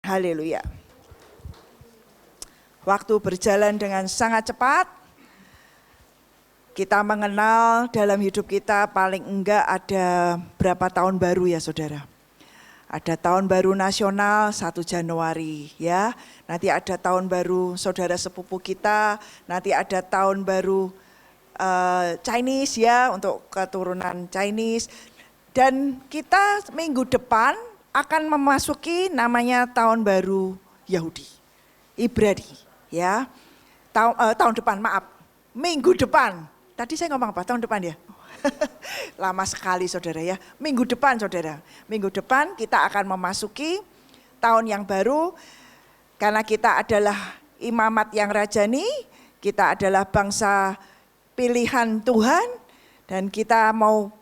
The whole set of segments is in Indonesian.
Haleluya. Waktu berjalan dengan sangat cepat. Kita mengenal dalam hidup kita paling enggak ada berapa tahun baru ya saudara. Ada tahun baru nasional 1 Januari ya. Nanti ada tahun baru saudara sepupu kita. Nanti ada tahun baru Chinese ya, untuk keturunan Chinese. Dan kita minggu depan akan memasuki namanya tahun baru Yahudi, Ibrani ya. Tahun depan, maaf, minggu depan. Tadi saya ngomong apa? Tahun depan ya? Lama sekali saudara ya. Minggu depan saudara. Minggu depan kita akan memasuki tahun yang baru. Karena kita adalah imamat yang rajani. Kita adalah bangsa pilihan Tuhan. Dan kita mau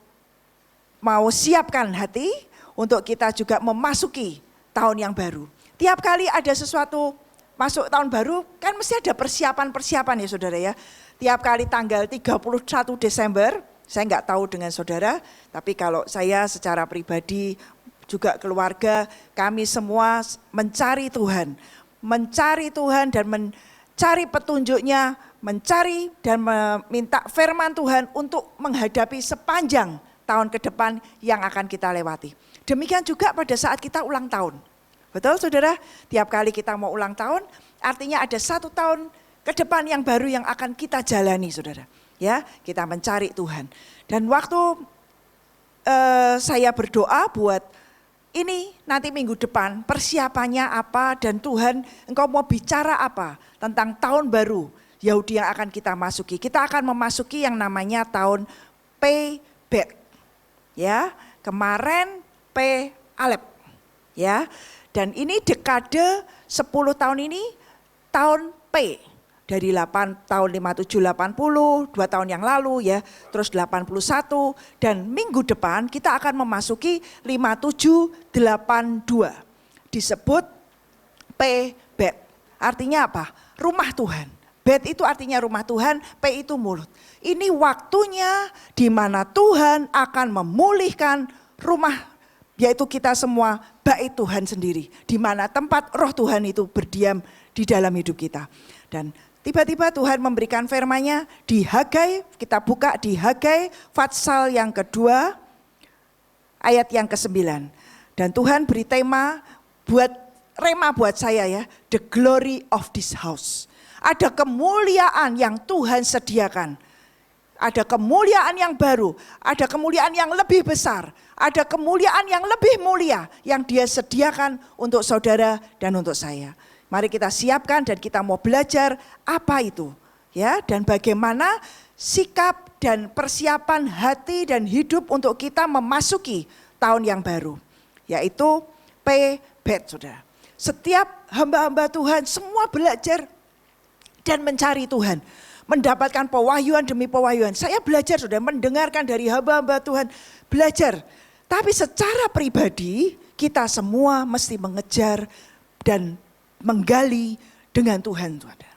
siapkan hati untuk kita juga memasuki tahun yang baru. Tiap kali ada sesuatu masuk tahun baru kan mesti ada persiapan-persiapan ya saudara ya. Tiap kali tanggal 31 Desember, saya enggak tahu dengan saudara, tapi kalau saya secara pribadi juga keluarga, kami semua mencari Tuhan dan mencari petunjuknya, mencari dan meminta firman Tuhan untuk menghadapi sepanjang tahun ke depan yang akan kita lewati. Demikian juga pada saat kita ulang tahun. Betul saudara? Tiap kali kita mau ulang tahun, artinya ada 1 tahun ke depan yang baru yang akan kita jalani saudara. Ya, kita mencari Tuhan. Dan waktu saya berdoa buat ini nanti minggu depan persiapannya apa dan Tuhan engkau mau bicara apa tentang tahun baru Yahudi yang akan kita masuki. Kita akan memasuki yang namanya tahun P-Bet. Ya, kemarin P-Alep. Ya, dan ini dekade 10 tahun ini tahun P. Dari 8 tahun 57-80, 2 tahun yang lalu ya, terus 81, dan minggu depan kita akan memasuki 57-82. Disebut P-Bet. Artinya apa? Rumah Tuhan. Bet itu artinya rumah Tuhan, P itu mulut. Ini waktunya di mana Tuhan akan memulihkan rumah, yaitu kita semua, bait Tuhan sendiri. Di mana tempat roh Tuhan itu berdiam di dalam hidup kita. Dan tiba-tiba Tuhan memberikan firman-Nya di Hagai, kita buka di Hagai pasal yang kedua, ayat yang ke-9. Dan Tuhan beri tema rema buat saya ya, the glory of this house. Ada kemuliaan yang Tuhan sediakan. Ada kemuliaan yang baru, ada kemuliaan yang lebih besar, ada kemuliaan yang lebih mulia yang Dia sediakan untuk saudara dan untuk saya. Mari kita siapkan dan kita mau belajar apa itu ya, dan bagaimana sikap dan persiapan hati dan hidup untuk kita memasuki tahun yang baru, yaitu P-Bet saudara. Setiap hamba-hamba Tuhan semua belajar dan mencari Tuhan, mendapatkan pewahyuan demi pewahyuan. Saya belajar sudah mendengarkan dari hamba-hamba Tuhan, belajar. Tapi secara pribadi kita semua mesti mengejar dan menggali dengan Tuhan, saudara.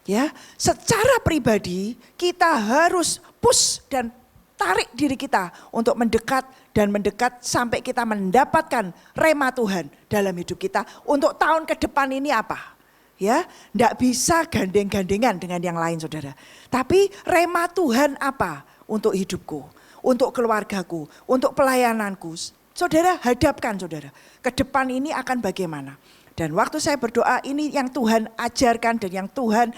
Ya, secara pribadi kita harus push dan tarik diri kita untuk mendekat dan mendekat sampai kita mendapatkan rema Tuhan dalam hidup kita untuk tahun ke depan ini apa? Ya, enggak bisa gandeng-gandengan dengan yang lain saudara. Tapi rema Tuhan apa untuk hidupku, untuk keluargaku, untuk pelayananku. Saudara hadapkan saudara, ke depan ini akan bagaimana. Dan waktu saya berdoa ini yang Tuhan ajarkan dan yang Tuhan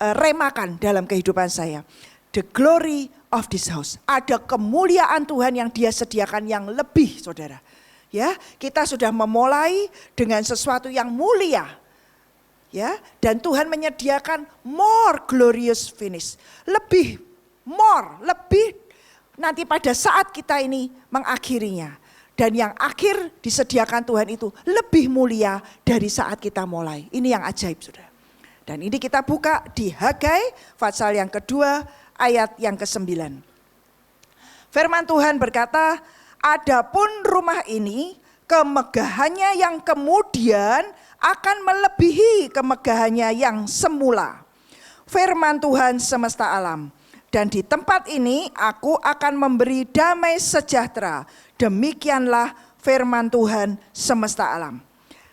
remakan dalam kehidupan saya. The glory of this house. Ada kemuliaan Tuhan yang Dia sediakan yang lebih saudara. Ya, kita sudah memulai dengan sesuatu yang mulia. Ya, dan Tuhan menyediakan more glorious finish. Lebih nanti pada saat kita ini mengakhirinya. Dan yang akhir disediakan Tuhan itu lebih mulia dari saat kita mulai. Ini yang ajaib saudara. Dan ini kita buka di Hagai pasal yang kedua ayat yang ke-9. Firman Tuhan berkata, adapun rumah ini kemegahannya yang kemudian akan melebihi kemegahannya yang semula. Firman Tuhan semesta alam. Dan di tempat ini aku akan memberi damai sejahtera. Demikianlah firman Tuhan semesta alam.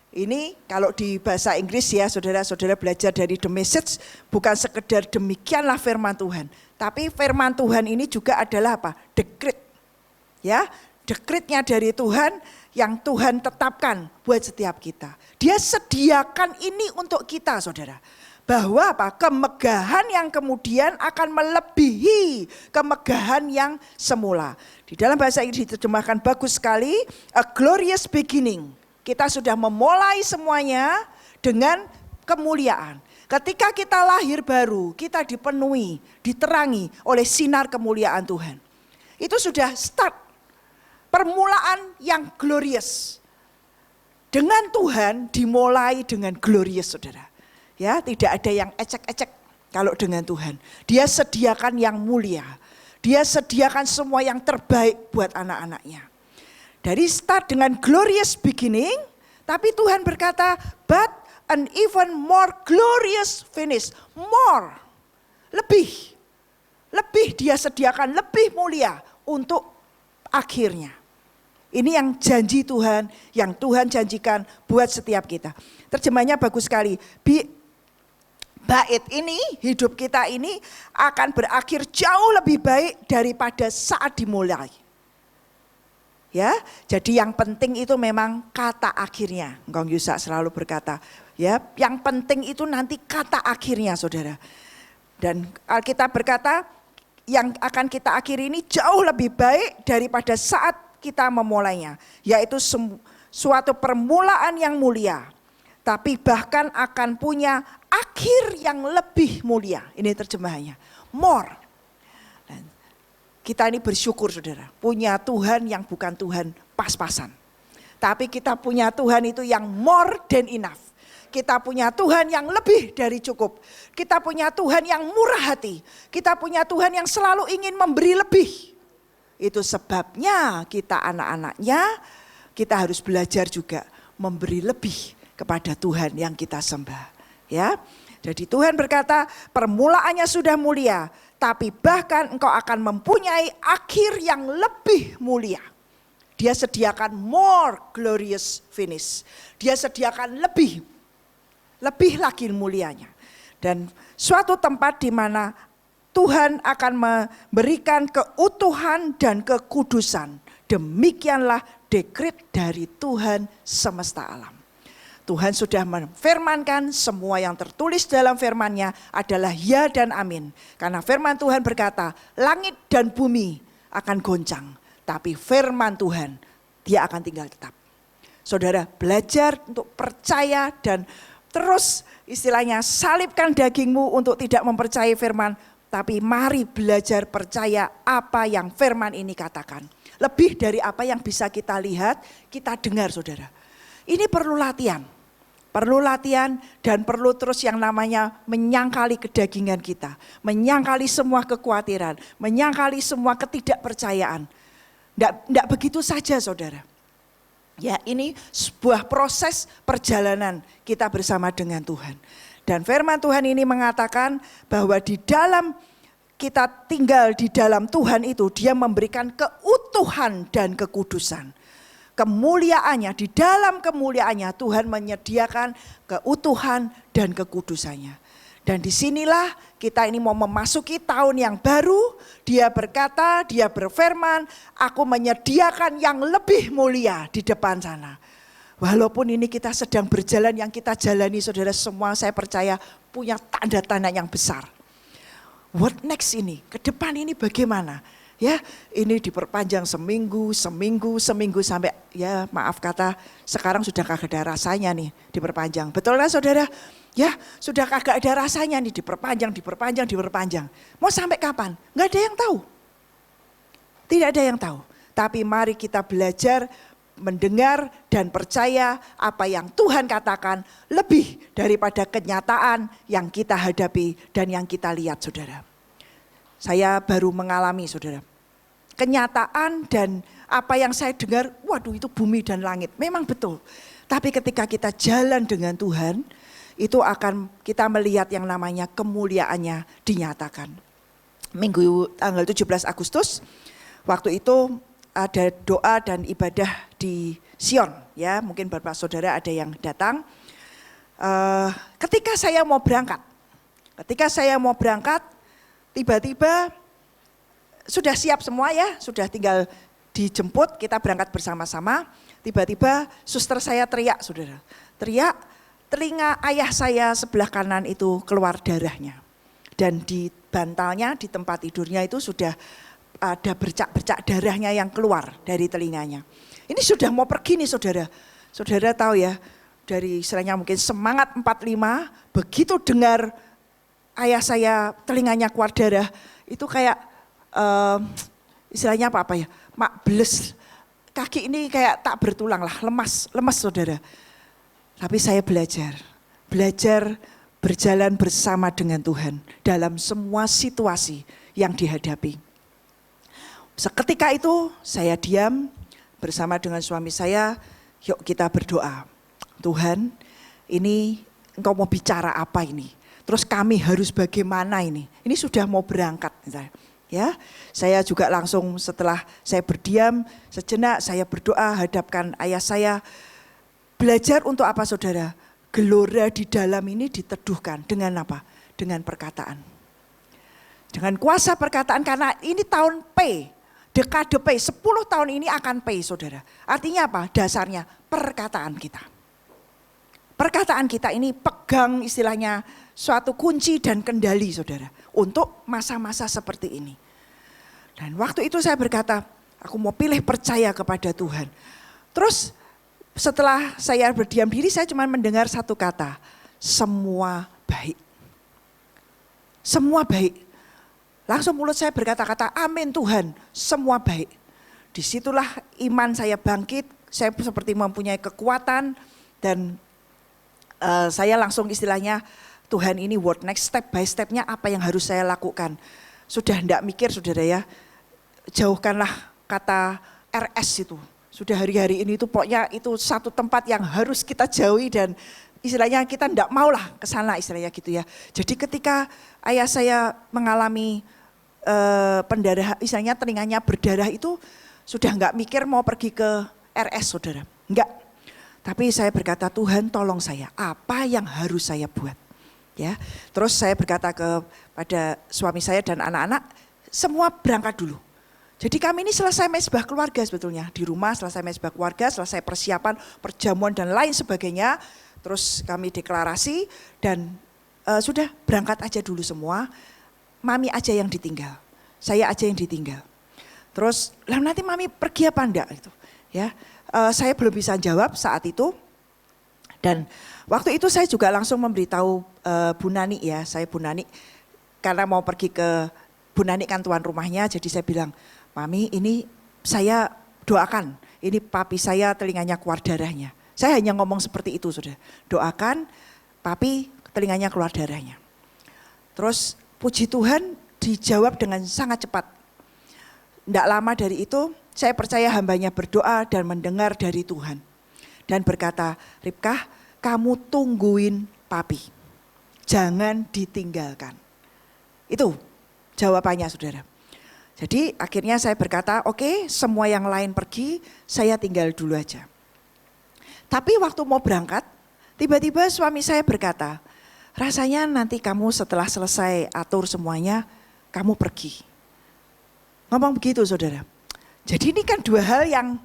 Ini kalau di bahasa Inggris ya, saudara-saudara belajar dari The Message, bukan sekedar demikianlah firman Tuhan. Tapi firman Tuhan ini juga adalah apa? Decree. Ya, decree-nya dari Tuhan yang Tuhan tetapkan buat setiap kita. Dia sediakan ini untuk kita, saudara. Bahwa apa? Kemegahan yang kemudian akan melebihi kemegahan yang semula. Di dalam bahasa Inggris diterjemahkan bagus sekali, a glorious beginning. Kita sudah memulai semuanya dengan kemuliaan. Ketika kita lahir baru, kita dipenuhi, diterangi oleh sinar kemuliaan Tuhan. Itu sudah start, permulaan yang glorious. Dengan Tuhan dimulai dengan glorious, saudara. Ya, tidak ada yang ecek-ecek kalau dengan Tuhan. Dia sediakan yang mulia. Dia sediakan semua yang terbaik buat anak-anaknya. Dari start dengan glorious beginning, tapi Tuhan berkata, but an even more glorious finish. More, lebih dia sediakan, lebih mulia untuk akhirnya. Ini yang janji Tuhan, yang Tuhan janjikan buat setiap kita. Terjemahnya bagus sekali. Bait ini, hidup kita ini akan berakhir jauh lebih baik daripada saat dimulai. Ya, jadi yang penting itu memang kata akhirnya. Ngkong Yusak selalu berkata, ya, yang penting itu nanti kata akhirnya, saudara. Dan Alkitab berkata, yang akan kita akhiri ini jauh lebih baik daripada saat kita memulainya, yaitu suatu permulaan yang mulia. Tapi bahkan akan punya akhir yang lebih mulia. Ini terjemahannya. More. Dan kita ini bersyukur, saudara. Punya Tuhan yang bukan Tuhan pas-pasan. Tapi kita punya Tuhan itu yang more than enough. Kita punya Tuhan yang lebih dari cukup. Kita punya Tuhan yang murah hati. Kita punya Tuhan yang selalu ingin memberi lebih. Itu sebabnya kita anak-anaknya, kita harus belajar juga memberi lebih kepada Tuhan yang kita sembah. Ya, jadi Tuhan berkata permulaannya sudah mulia, tapi bahkan engkau akan mempunyai akhir yang lebih mulia. Dia sediakan more glorious finish. Dia sediakan lebih lagi mulianya. Dan suatu tempat di mana Tuhan akan memberikan keutuhan dan kekudusan. Demikianlah dekret dari Tuhan semesta alam. Tuhan sudah menfirmankan, semua yang tertulis dalam firman-Nya adalah ya dan amin. Karena firman Tuhan berkata, langit dan bumi akan goncang, tapi firman Tuhan, dia akan tinggal tetap. Saudara, belajar untuk percaya dan terus istilahnya salibkan dagingmu untuk tidak mempercayai firman, tapi mari belajar percaya apa yang firman ini katakan. Lebih dari apa yang bisa kita lihat, kita dengar, saudara. Ini perlu latihan. Perlu latihan dan perlu terus yang namanya menyangkali kedagingan kita. Menyangkali semua kekhawatiran, menyangkali semua ketidakpercayaan. Tidak begitu saja, saudara. Ya, ini sebuah proses perjalanan kita bersama dengan Tuhan. Dan firman Tuhan ini mengatakan bahwa di dalam kita tinggal di dalam Tuhan itu, dia memberikan keutuhan dan kekudusan. Kemuliaannya, di dalam kemuliaannya Tuhan menyediakan keutuhan dan kekudusannya. Dan disinilah kita ini mau memasuki tahun yang baru. Dia berkata, dia berfirman, aku menyediakan yang lebih mulia di depan sana. Walaupun ini kita sedang berjalan, yang kita jalani saudara semua saya percaya punya tanda-tanda yang besar. What next ini? Ke depan ini bagaimana? Ya, ini diperpanjang seminggu sampai ya maaf kata sekarang sudah kagak ada rasanya nih diperpanjang. Betul kan saudara? Ya, sudah kagak ada rasanya nih diperpanjang. Mau sampai kapan? Nggak ada yang tahu. Tidak ada yang tahu. Tapi mari kita belajar mendengar dan percaya apa yang Tuhan katakan lebih daripada kenyataan yang kita hadapi dan yang kita lihat, saudara. Saya baru mengalami, saudara, kenyataan dan apa yang saya dengar, waduh itu bumi dan langit, memang betul. Tapi ketika kita jalan dengan Tuhan, itu akan kita melihat yang namanya kemuliaannya dinyatakan. Minggu tanggal 17 Agustus, waktu itu ada doa dan ibadah di Sion. Ya, mungkin Bapak Saudara ada yang datang. Ketika saya mau berangkat, tiba-tiba sudah siap semua ya, sudah tinggal dijemput, kita berangkat bersama-sama. Tiba-tiba suster saya teriak, saudara. Teriak, telinga ayah saya sebelah kanan itu keluar darahnya. Dan di bantalnya, di tempat tidurnya itu sudah ada bercak-bercak darahnya yang keluar dari telinganya. Ini sudah mau pergi nih saudara. Saudara tahu ya, dari istilahnya mungkin semangat 45, begitu dengar ayah saya telinganya keluar darah, itu kayak istilahnya apa ya, mak beles. Kaki ini kayak tak bertulang lah, lemas saudara. Tapi saya belajar berjalan bersama dengan Tuhan dalam semua situasi yang dihadapi. Seketika itu saya diam bersama dengan suami saya, yuk kita berdoa. Tuhan, ini Engkau mau bicara apa ini? Terus kami harus bagaimana ini? Ini sudah mau berangkat misalnya. Ya, saya juga langsung setelah saya berdiam sejenak, saya berdoa hadapkan ayah saya. Belajar untuk apa saudara? Gelora di dalam ini diteduhkan dengan apa? Dengan perkataan. Dengan kuasa perkataan, karena ini tahun P, dekade P, 10 tahun ini akan P saudara. Artinya apa? Dasarnya perkataan kita. Perkataan kita ini pegang istilahnya suatu kunci dan kendali saudara. Untuk masa-masa seperti ini. Dan waktu itu saya berkata, aku mau pilih percaya kepada Tuhan. Terus setelah saya berdiam diri, saya cuma mendengar satu kata, semua baik. Semua baik. Langsung mulut saya berkata-kata, amin Tuhan, semua baik. Disitulah iman saya bangkit, saya seperti mempunyai kekuatan dan saya langsung istilahnya, Tuhan ini what next, step by stepnya apa yang harus saya lakukan. Sudah enggak mikir saudara ya, jauhkanlah kata RS itu. Sudah hari-hari ini itu pokoknya itu satu tempat yang harus kita jauhi dan istilahnya kita enggak maulah ke sana istilahnya gitu ya. Jadi ketika ayah saya mengalami pendarahan, istilahnya telinganya berdarah itu sudah enggak mikir mau pergi ke RS saudara. Enggak. Tapi saya berkata Tuhan tolong saya, apa yang harus saya buat? Ya, terus saya berkata kepada suami saya dan anak-anak, semua berangkat dulu. Jadi kami ini selesai mezbah keluarga sebetulnya. Di rumah selesai mezbah keluarga, selesai persiapan, perjamuan dan lain sebagainya. Terus kami deklarasi dan sudah berangkat aja dulu semua. Mami aja yang ditinggal, saya aja yang ditinggal. Terus lah nanti mami pergi apa enggak? Gitu. Ya, saya belum bisa jawab saat itu. Dan waktu itu saya juga langsung memberitahu Bu Nani ya, saya Bu Nani karena mau pergi ke Bu Nani kan tuan rumahnya, jadi saya bilang, Mami ini saya doakan, ini papi saya telinganya keluar darahnya. Saya hanya ngomong seperti itu sudah, doakan papi telinganya keluar darahnya. Terus puji Tuhan dijawab dengan sangat cepat. Tidak lama dari itu saya percaya hambanya berdoa dan mendengar dari Tuhan. Dan berkata, Ripkah kamu tungguin papi, jangan ditinggalkan. Itu jawabannya saudara. Jadi akhirnya saya berkata, oke, semua yang lain pergi, saya tinggal dulu aja. Tapi waktu mau berangkat, tiba-tiba suami saya berkata, rasanya nanti kamu setelah selesai atur semuanya, kamu pergi. Ngomong begitu saudara. Jadi ini kan dua hal yang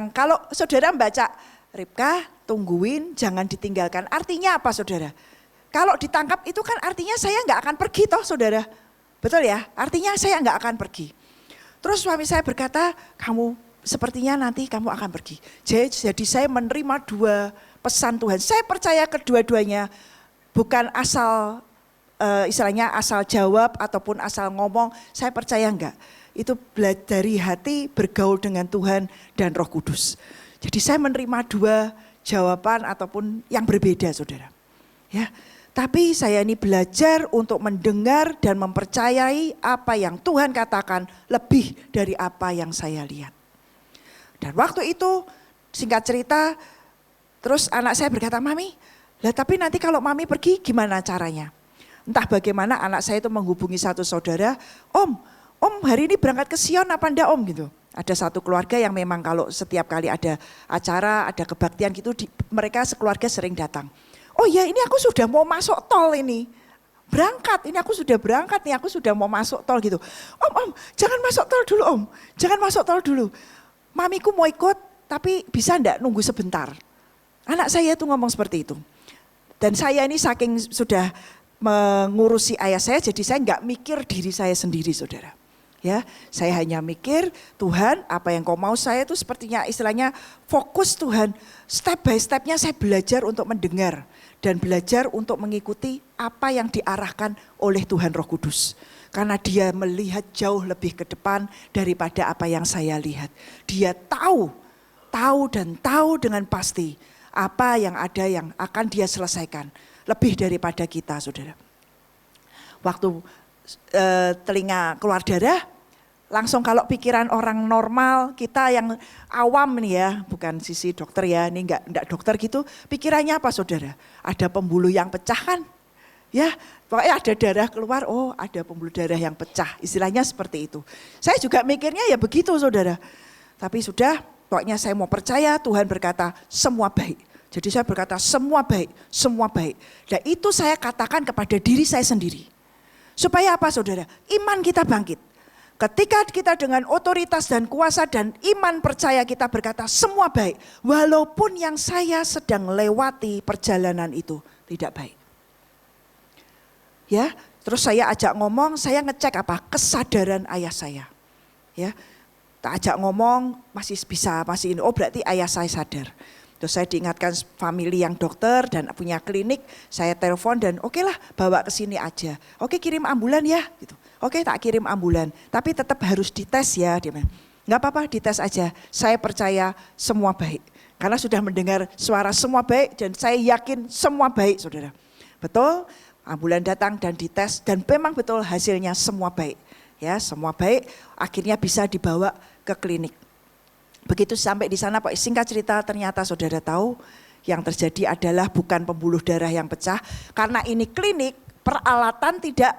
kalau saudara membaca Ripkah tungguin jangan ditinggalkan. Artinya apa saudara? Kalau ditangkap itu kan artinya saya nggak akan pergi toh saudara. Betul ya? Artinya saya nggak akan pergi. Terus suami saya berkata kamu sepertinya nanti kamu akan pergi. Jadi saya menerima dua pesan Tuhan. Saya percaya kedua-duanya bukan asal istilahnya asal jawab ataupun asal ngomong. Saya percaya enggak. Itu dari hati bergaul dengan Tuhan dan Roh Kudus. Jadi saya menerima dua jawaban ataupun yang berbeda saudara. Ya, tapi saya ini belajar untuk mendengar dan mempercayai apa yang Tuhan katakan lebih dari apa yang saya lihat. Dan waktu itu singkat cerita terus anak saya berkata, Mami, lah tapi nanti kalau Mami pergi gimana caranya? Entah bagaimana anak saya itu menghubungi satu saudara, Om hari ini berangkat ke Sion apa enggak Om gitu. Ada satu keluarga yang memang kalau setiap kali ada acara, ada kebaktian gitu, mereka sekeluarga sering datang. Oh ya, ini aku sudah mau masuk tol ini. Berangkat, ini aku sudah berangkat nih, aku sudah mau masuk tol gitu. Om, jangan masuk tol dulu om, jangan masuk tol dulu. Mamiku mau ikut, tapi bisa enggak nunggu sebentar. Anak saya tuh ngomong seperti itu. Dan saya ini saking sudah mengurusi ayah saya, jadi saya enggak mikir diri saya sendiri saudara. Ya, saya hanya mikir Tuhan apa yang kau mau, saya itu sepertinya istilahnya fokus Tuhan. Step by stepnya saya belajar untuk mendengar dan belajar untuk mengikuti apa yang diarahkan oleh Tuhan Roh Kudus. Karena dia melihat jauh lebih ke depan daripada apa yang saya lihat. Dia tahu dengan pasti apa yang ada yang akan dia selesaikan. Lebih daripada kita saudara. Waktu telinga keluar darah, langsung kalau pikiran orang normal, kita yang awam nih ya, bukan sisi dokter ya, ini enggak dokter gitu, pikirannya apa saudara? Ada pembuluh yang pecah kan? Ya, pokoknya ada darah keluar, oh ada pembuluh darah yang pecah, istilahnya seperti itu. Saya juga mikirnya ya begitu saudara, tapi sudah pokoknya saya mau percaya Tuhan berkata semua baik. Jadi saya berkata semua baik, semua baik. Dan itu saya katakan kepada diri saya sendiri. Supaya apa saudara? Iman kita bangkit. Ketika kita dengan otoritas dan kuasa dan iman percaya kita berkata semua baik. Walaupun yang saya sedang lewati perjalanan itu tidak baik. Ya, terus saya ajak ngomong, saya ngecek apa? Kesadaran ayah saya. Ya, tak ajak ngomong masih bisa, masih ini. Oh berarti ayah saya sadar. Terus saya diingatkan family yang dokter dan punya klinik, saya telepon dan oke lah bawa ke sini aja. Oke kirim ambulan ya gitu. Oke tak kirim ambulan, tapi tetap harus dites ya. Dia bilang, nggak apa-apa dites aja, saya percaya semua baik. Karena sudah mendengar suara semua baik dan saya yakin semua baik saudara. Betul, ambulan datang dan dites dan memang betul hasilnya semua baik. Ya semua baik, akhirnya bisa dibawa ke klinik. Begitu sampai di sana Pak, singkat cerita ternyata saudara tahu yang terjadi adalah bukan pembuluh darah yang pecah. Karena ini klinik, peralatan tidak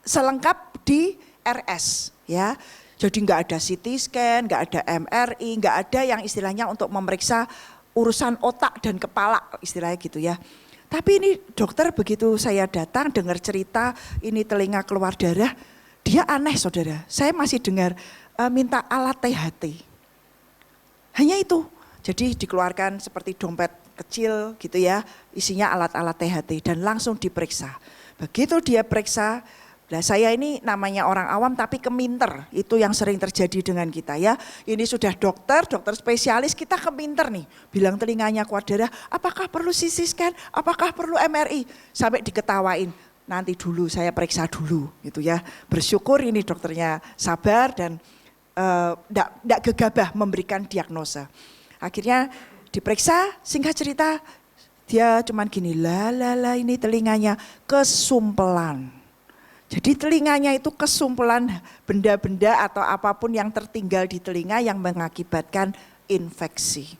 selengkap di RS. Ya, jadi nggak ada CT scan, nggak ada MRI, nggak ada yang istilahnya untuk memeriksa urusan otak dan kepala istilahnya gitu ya. Tapi ini dokter begitu saya datang dengar cerita ini telinga keluar darah, dia aneh saudara. Saya masih dengar minta alat THT. Hanya itu, jadi dikeluarkan seperti dompet kecil gitu ya, isinya alat-alat THT dan langsung diperiksa. Begitu dia periksa, nah saya ini namanya orang awam tapi keminter, itu yang sering terjadi dengan kita ya. Ini sudah dokter spesialis, kita keminter nih, bilang telinganya keluar darah, apakah perlu CT scan, apakah perlu MRI, sampai diketawain. Nanti dulu saya periksa dulu gitu ya. Bersyukur ini dokternya sabar dan enggak gegabah memberikan diagnosa. Akhirnya diperiksa, singkat cerita dia cuman gini, ini telinganya kesumpelan. Jadi telinganya itu kesumpelan benda-benda atau apapun yang tertinggal di telinga yang mengakibatkan infeksi.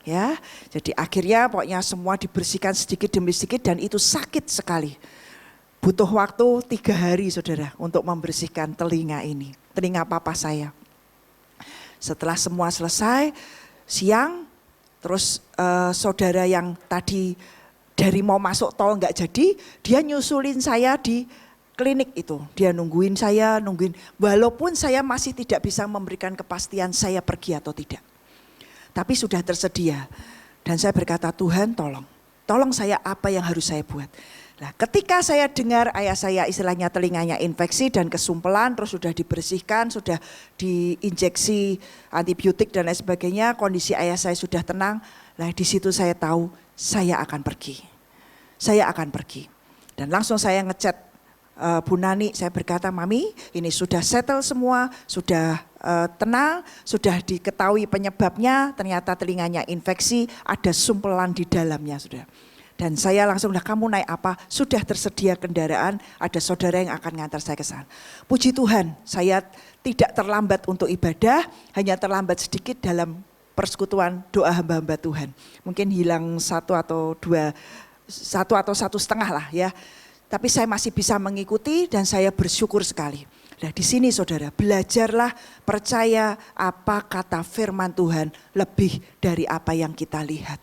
Ya, jadi akhirnya pokoknya semua dibersihkan sedikit demi sedikit dan itu sakit sekali. Butuh waktu 3 hari saudara untuk membersihkan telinga ini, telinga papa saya. Setelah semua selesai, siang, terus saudara yang tadi dari mau masuk tol nggak jadi, dia nyusulin saya di klinik itu. Dia nungguin saya, walaupun saya masih tidak bisa memberikan kepastian saya pergi atau tidak. Tapi sudah tersedia. Dan saya berkata, Tuhan tolong saya apa yang harus saya buat. Nah, ketika saya dengar ayah saya istilahnya telinganya infeksi dan kesumpelan, terus sudah dibersihkan, sudah diinjeksi antibiotik dan lain sebagainya, kondisi ayah saya sudah tenang. Nah, di situ saya tahu saya akan pergi. Saya akan pergi. Dan langsung saya ngechat Bu Nani, saya berkata, Mami ini sudah settle semua, sudah tenang, sudah diketahui penyebabnya, ternyata telinganya infeksi, ada sumpelan di dalamnya sudah. Dan saya langsung, kamu naik apa? Sudah tersedia kendaraan, ada saudara yang akan ngantar saya ke sana. Puji Tuhan, saya tidak terlambat untuk ibadah, hanya terlambat sedikit dalam persekutuan doa hamba-hamba Tuhan. Mungkin hilang 1 atau 1,5 lah ya. Tapi saya masih bisa mengikuti dan saya bersyukur sekali. Nah di sini saudara, belajarlah percaya apa kata firman Tuhan lebih dari apa yang kita lihat.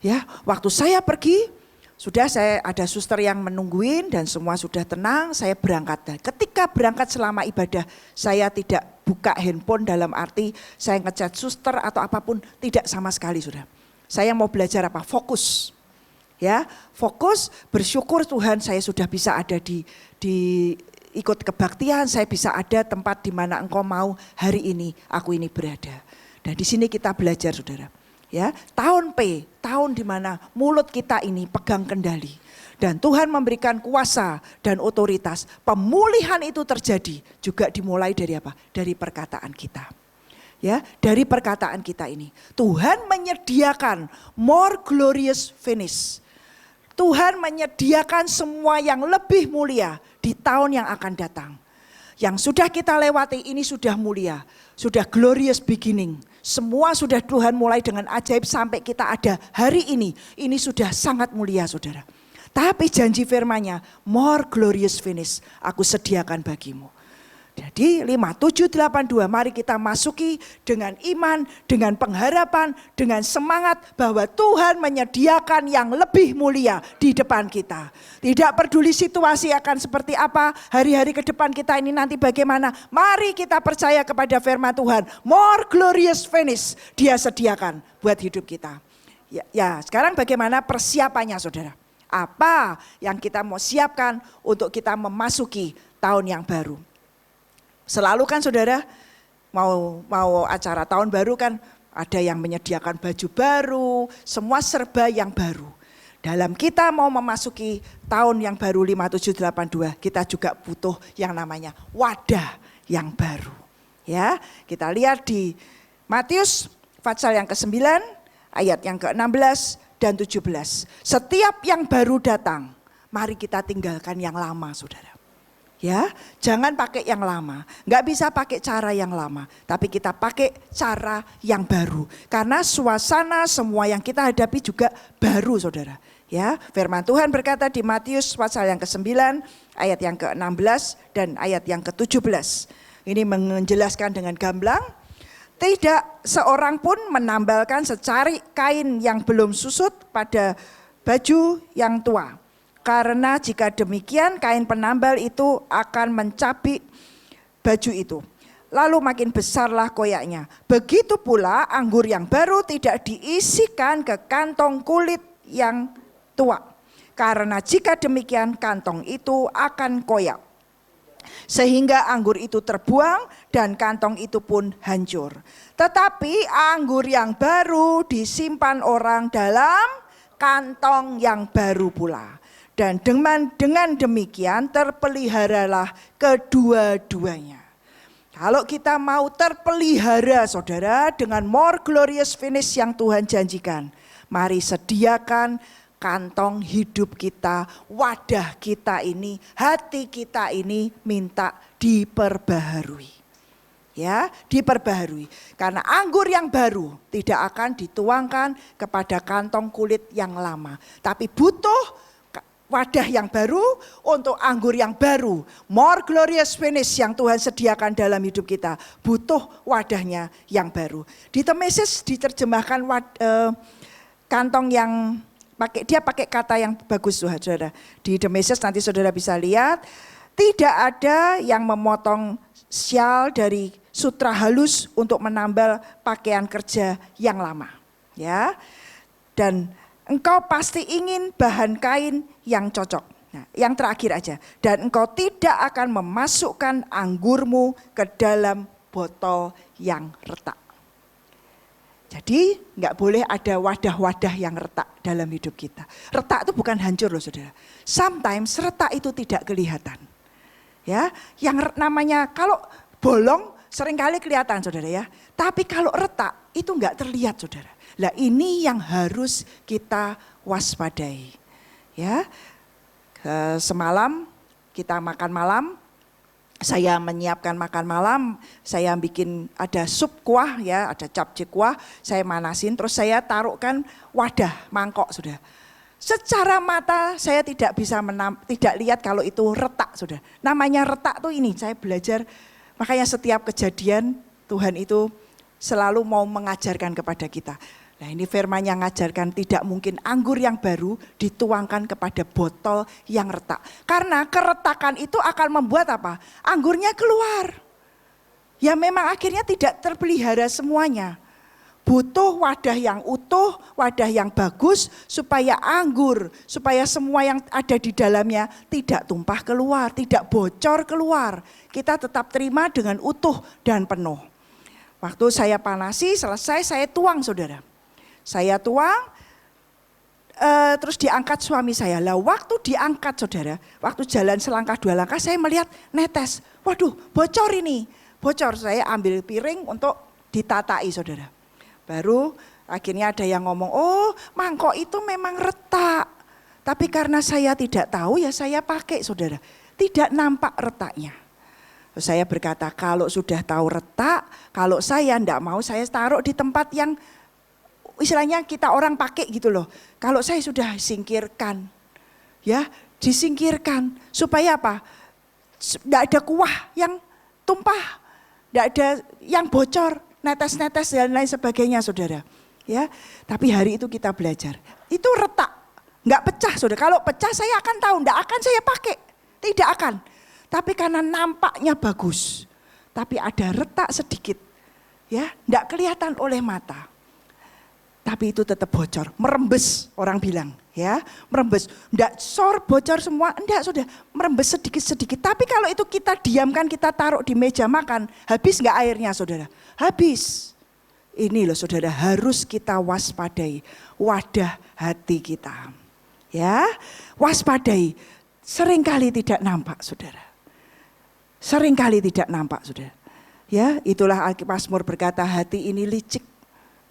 Ya, waktu saya pergi, sudah saya ada suster yang menungguin dan semua sudah tenang, saya berangkat. Dan ketika berangkat selama ibadah, saya tidak buka handphone dalam arti saya ngechat suster atau apapun, tidak sama sekali sudah. Saya mau belajar apa? Fokus. Ya, fokus, bersyukur Tuhan saya sudah bisa ada di ikut kebaktian, saya bisa ada tempat di mana Engkau mau hari ini aku ini berada. Dan di sini kita belajar saudara. Ya, tahun P, tahun di mana mulut kita ini pegang kendali. Dan Tuhan memberikan kuasa dan otoritas. Pemulihan itu terjadi juga dimulai dari apa? Dari perkataan kita. Ya, dari perkataan kita ini. Tuhan menyediakan more glorious finish. Tuhan menyediakan semua yang lebih mulia di tahun yang akan datang. Yang sudah kita lewati ini sudah mulia, sudah glorious beginning. Semua sudah Tuhan mulai dengan ajaib sampai kita ada hari ini. Ini sudah sangat mulia saudara. Tapi janji firman-Nya, more glorious finish aku sediakan bagimu. Jadi 5782 mari kita masuki dengan iman, dengan pengharapan, dengan semangat bahwa Tuhan menyediakan yang lebih mulia di depan kita. Tidak peduli situasi akan seperti apa, hari-hari ke depan kita ini nanti bagaimana. Mari kita percaya kepada firman Tuhan, more glorious finish Dia sediakan buat hidup kita. Ya, sekarang bagaimana persiapannya saudara? Apa yang kita mau siapkan untuk kita memasuki tahun yang baru? Selalu kan saudara mau acara tahun baru kan ada yang menyediakan baju baru, semua serba yang baru. Dalam kita mau memasuki tahun yang baru 5782, kita juga butuh yang namanya wadah yang baru. Ya, kita lihat di Matius pasal yang ke-9 ayat yang ke-16 dan 17. Setiap yang baru datang, mari kita tinggalkan yang lama saudara. Ya, jangan pakai yang lama. Enggak bisa pakai cara yang lama, tapi kita pakai cara yang baru. Karena suasana semua yang kita hadapi juga baru, Saudara. Ya, firman Tuhan berkata di Matius pasal yang ke-9 ayat yang ke-16 dan ayat yang ke-17. Ini menjelaskan dengan gamblang, tidak seorang pun menambalkan secari kain yang belum susut pada baju yang tua. Karena jika demikian kain penambal itu akan mencabik baju itu. Lalu makin besarlah koyaknya. Begitu pula anggur yang baru tidak diisikan ke kantong kulit yang tua. Karena jika demikian kantong itu akan koyak. Sehingga anggur itu terbuang dan kantong itu pun hancur. Tetapi anggur yang baru disimpan orang dalam kantong yang baru pula. Dan dengan demikian terpeliharalah kedua-duanya. Kalau kita mau terpelihara saudara dengan more glorious finish yang Tuhan janjikan. Mari sediakan kantong hidup kita, wadah kita ini, hati kita ini minta diperbaharui. Ya, diperbaharui. Karena anggur yang baru tidak akan dituangkan kepada kantong kulit yang lama. Tapi butuh wadah yang baru untuk anggur yang baru. More glorious finish yang Tuhan sediakan dalam hidup kita. Butuh wadahnya yang baru. Di The Message diterjemahkan kantong yang dia pakai kata yang bagus saudara. Di The Message nanti saudara bisa lihat. Tidak ada yang memotong syal dari sutra halus untuk menambal pakaian kerja yang lama. Ya. Dan engkau pasti ingin bahan kain yang cocok. Nah, yang terakhir aja. Dan engkau tidak akan memasukkan anggurmu ke dalam botol yang retak. Jadi nggak boleh ada wadah-wadah yang retak dalam hidup kita. Retak itu bukan hancur loh saudara. Sometimes retak itu tidak kelihatan. Ya, yang namanya kalau bolong seringkali kelihatan saudara ya. Tapi kalau retak itu nggak terlihat saudara. Lah ini yang harus kita waspadai. Ya, semalam kita makan malam, saya menyiapkan makan malam, saya bikin ada sup kuah ya, ada capcay kuah, saya manasin, terus saya taruhkan wadah mangkok sudah. Secara mata saya tidak bisa tidak lihat kalau itu retak, saudara. Namanya retak tuh ini, saya belajar, makanya setiap kejadian Tuhan itu selalu mau mengajarkan kepada kita. Nah ini firman-Nya mengajarkan tidak mungkin anggur yang baru dituangkan kepada botol yang retak. Karena keretakan itu akan membuat apa? Anggurnya keluar. Ya memang akhirnya tidak terpelihara semuanya. Butuh wadah yang utuh, wadah yang bagus supaya anggur, supaya semua yang ada di dalamnya tidak tumpah keluar, tidak bocor keluar. Kita tetap terima dengan utuh dan penuh. Waktu saya panasi, selesai saya tuang, saudara. Saya tuang, terus diangkat suami saya. Lah waktu diangkat, saudara, waktu jalan selangkah dua langkah saya melihat netes. Waduh, bocor ini. Bocor, saya ambil piring untuk ditatai, saudara. Baru akhirnya ada yang ngomong, oh mangkok itu memang retak. Tapi karena saya tidak tahu ya saya pakai, saudara. Tidak nampak retaknya. Saya berkata kalau sudah tahu retak, kalau saya enggak mau saya taruh di tempat yang istilahnya kita orang pakai gitu loh. Kalau saya sudah singkirkan, ya disingkirkan. Supaya apa? Enggak ada kuah yang tumpah, enggak ada yang bocor. Netes-netes dan lain sebagainya, saudara. Ya, tapi hari itu kita belajar. Itu retak, nggak pecah, saudara. Kalau pecah saya akan tahu, nggak akan saya pakai, tidak akan. Tapi karena nampaknya bagus, tapi ada retak sedikit, ya, nggak kelihatan oleh mata. Tapi itu tetap bocor, merembes orang bilang, ya, merembes. Nggak bocor semua, enggak, sudah merembes sedikit-sedikit. Tapi kalau itu kita diamkan, kita taruh di meja makan, habis nggak airnya, saudara? Habis. Ini loh, saudara, harus kita waspadai wadah hati kita. Ya, waspadai. Seringkali tidak nampak, saudara. Seringkali tidak nampak, saudara. Ya, itulah Mazmur berkata, hati ini licik.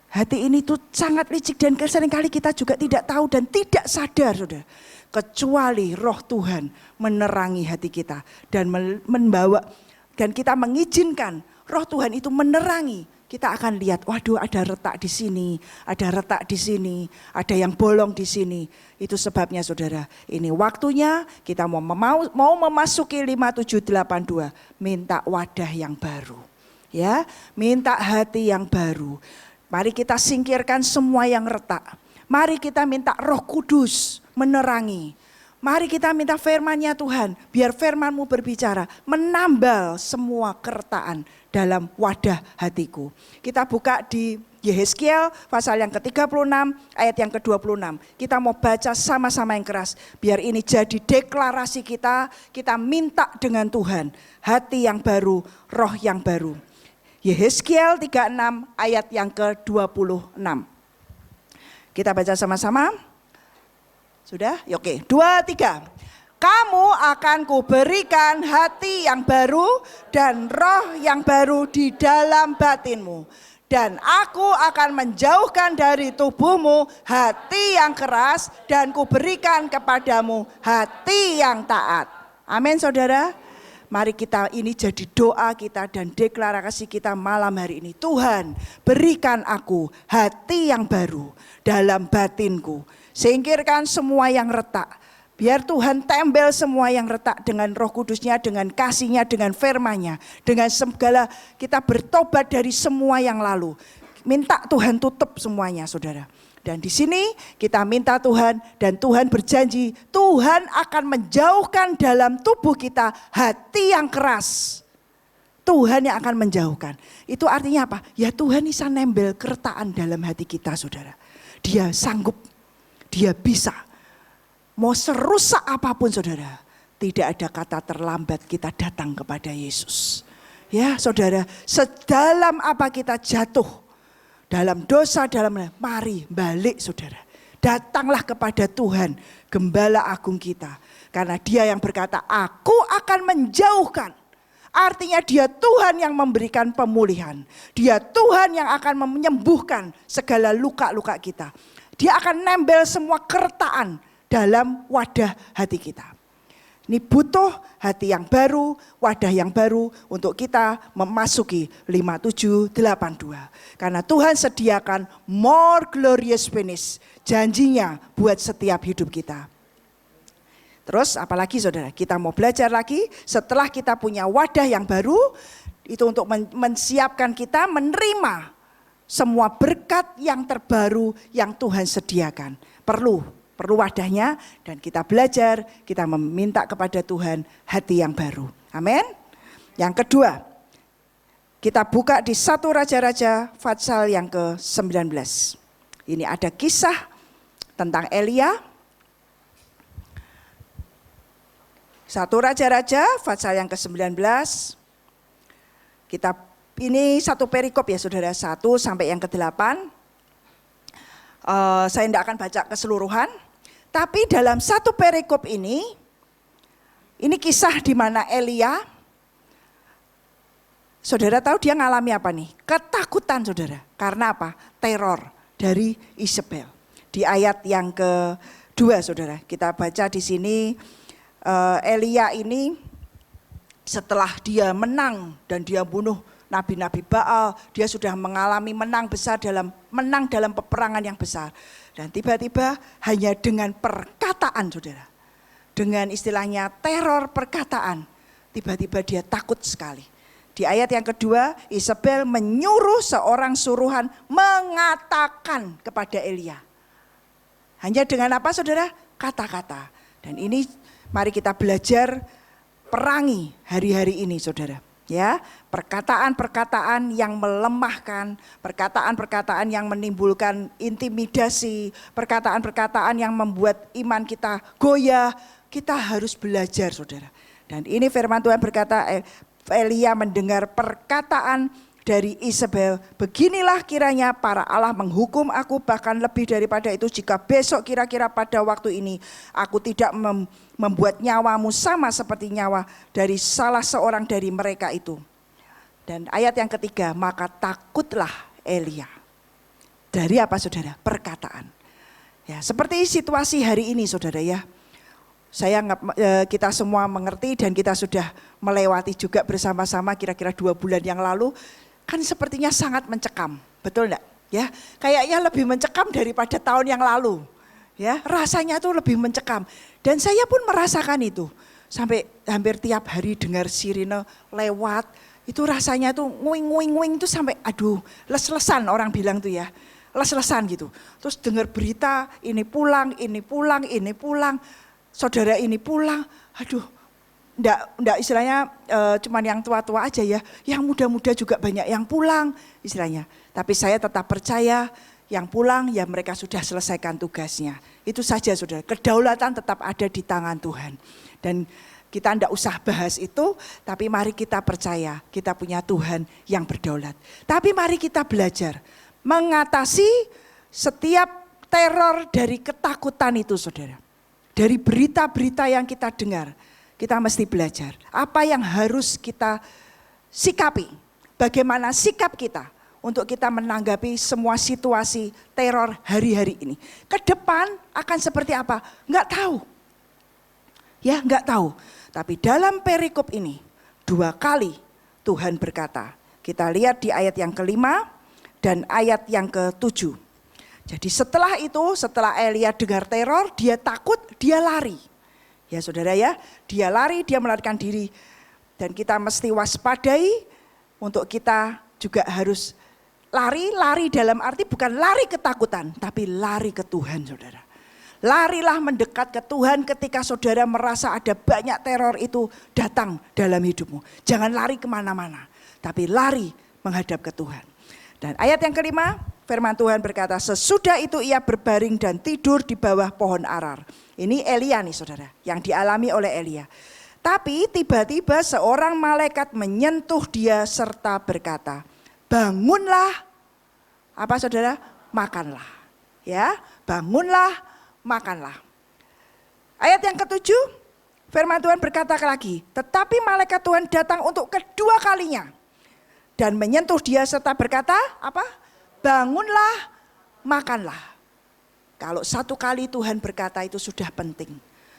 Hati ini tuh sangat licik dan seringkali kita juga tidak tahu dan tidak sadar, saudara. Kecuali roh Tuhan menerangi hati kita dan membawa dan kita mengizinkan roh Tuhan itu menerangi. Kita akan lihat, waduh ada retak di sini, ada retak di sini, ada yang bolong di sini. Itu sebabnya, saudara, ini waktunya kita mau memasuki 5782, minta wadah yang baru. Ya, minta hati yang baru. Mari kita singkirkan semua yang retak. Mari kita minta Roh Kudus menerangi. Mari kita minta firman-Nya Tuhan, biar firman-Mu berbicara, menambal semua keretakan dalam wadah hatiku. Kita buka di Yehezkiel pasal yang ke-36 ayat yang ke-26. Kita mau baca sama-sama yang keras, biar ini jadi deklarasi kita minta dengan Tuhan, hati yang baru, roh yang baru. Yehezkiel 36 ayat yang ke-26. Kita baca sama-sama. Sudah? Oke, 2, 3. Kamu akan kuberikan hati yang baru dan roh yang baru di dalam batinmu. Dan aku akan menjauhkan dari tubuhmu hati yang keras dan kuberikan kepadamu hati yang taat. Amin, saudara. Mari kita ini jadi doa kita dan deklarasi kita malam hari ini. Tuhan, berikan aku hati yang baru dalam batinku. Singkirkan semua yang retak. Biar Tuhan tembel semua yang retak dengan Roh Kudus-Nya, dengan kasih-Nya, dengan firman-Nya. Dengan segala kita bertobat dari semua yang lalu. Minta Tuhan tutup semuanya, saudara. Dan di sini kita minta Tuhan dan Tuhan berjanji Tuhan akan menjauhkan dalam tubuh kita hati yang keras. Tuhan yang akan menjauhkan. Itu artinya apa? Ya Tuhan bisa nembel keretakan dalam hati kita, saudara. Dia sanggup, dia bisa. Mau serusak apapun, saudara. Tidak ada kata terlambat kita datang kepada Yesus. Ya saudara, sedalam apa kita jatuh. Dalam dosa, mari balik, saudara. Datanglah kepada Tuhan, Gembala Agung kita. Karena Dia yang berkata, aku akan menjauhkan. Artinya Dia Tuhan yang memberikan pemulihan. Dia Tuhan yang akan menyembuhkan segala luka-luka kita. Dia akan nembel semua keretakan dalam wadah hati kita. Ini butuh hati yang baru, wadah yang baru untuk kita memasuki 5782. Karena Tuhan sediakan more glorious finish, janjinya buat setiap hidup kita. Terus apalagi saudara, kita mau belajar lagi setelah kita punya wadah yang baru, itu untuk mensiapkan kita menerima semua berkat yang terbaru yang Tuhan sediakan. Perlu wadahnya, dan kita belajar, kita meminta kepada Tuhan hati yang baru. Amin. Yang kedua, kita buka di 1 Raja-Raja pasal yang ke-19. Ini ada kisah tentang Elia. 1 Raja-Raja pasal yang ke-19. Ini satu perikop ya saudara, 1 sampai yang ke-8. Saya tidak akan baca keseluruhan. Tapi dalam satu perikop ini kisah di mana Elia, saudara tahu dia ngalami apa nih? Ketakutan saudara. Karena apa? Teror dari Isabel. Di ayat yang kedua saudara, kita baca di sini Elia ini setelah dia menang dan dia bunuh nabi-nabi Baal, dia sudah mengalami menang dalam peperangan yang besar. Dan tiba-tiba hanya dengan perkataan saudara, dengan istilahnya teror perkataan, tiba-tiba dia takut sekali. Di ayat yang kedua, Isabel menyuruh seorang suruhan mengatakan kepada Elia. Hanya dengan apa saudara? Kata-kata. Dan ini mari kita belajar perangi hari-hari ini saudara. Ya, perkataan-perkataan yang melemahkan, perkataan-perkataan yang menimbulkan intimidasi, perkataan-perkataan yang membuat iman kita goyah, kita harus belajar saudara. Dan ini firman Tuhan berkata, Elia mendengar perkataan dari Isabel, beginilah kiranya para Allah menghukum aku, bahkan lebih daripada itu jika besok kira-kira pada waktu ini aku tidak membuat nyawamu sama seperti nyawa dari salah seorang dari mereka itu. Dan ayat yang ketiga, maka takutlah Elia. Dari apa saudara? Perkataan. Ya, seperti situasi hari ini saudara ya. Kita semua mengerti dan kita sudah melewati juga bersama-sama kira-kira 2 bulan yang lalu. Kan sepertinya sangat mencekam, betul enggak? Ya, kayaknya lebih mencekam daripada tahun yang lalu. Ya, rasanya tuh lebih mencekam. Dan saya pun merasakan itu. Sampai hampir tiap hari dengar sirine lewat, itu rasanya tuh nguing-nguing itu sampai aduh, les-lesan orang bilang tuh ya. Les-lesan gitu. Terus dengar berita ini pulang, ini pulang, ini pulang. Saudara ini pulang. Aduh. Enggak istilahnya cuman yang tua-tua aja ya, yang muda-muda juga banyak yang pulang istilahnya. Tapi saya tetap percaya yang pulang ya mereka sudah selesaikan tugasnya. Itu saja saudara, kedaulatan tetap ada di tangan Tuhan. Dan kita enggak usah bahas itu, tapi mari kita percaya kita punya Tuhan yang berdaulat. Tapi mari kita belajar mengatasi setiap teror dari ketakutan itu saudara. Dari berita-berita yang kita dengar. Kita mesti belajar apa yang harus kita sikapi, bagaimana sikap kita untuk kita menanggapi semua situasi teror hari-hari ini. Ke depan akan seperti apa? Enggak tahu. Ya, enggak tahu. Tapi dalam perikop ini 2 kali Tuhan berkata. Kita lihat di ayat yang ke-5 dan ayat yang ke-7. Jadi setelah itu, setelah Elia dengar teror, dia takut, dia lari. Ya saudara ya, dia lari, dia melarikan diri. Dan kita mesti waspadai untuk kita juga harus lari dalam arti bukan lari ketakutan, tapi lari ke Tuhan saudara. Larilah mendekat ke Tuhan ketika saudara merasa ada banyak teror itu datang dalam hidupmu. Jangan lari kemana-mana, tapi lari menghadap ke Tuhan. Dan ayat yang ke-5, firman Tuhan berkata, sesudah itu ia berbaring dan tidur di bawah pohon arar. Ini Elia nih saudara, yang dialami oleh Elia. Tapi tiba-tiba seorang malaikat menyentuh dia serta berkata, bangunlah, apa saudara? Makanlah. Ya, bangunlah, makanlah. Ayat yang ke-7, firman Tuhan berkata lagi, tetapi malaikat Tuhan datang untuk kedua kalinya. Dan menyentuh dia serta berkata, apa? Bangunlah, makanlah. Kalau 1 kali Tuhan berkata itu sudah penting.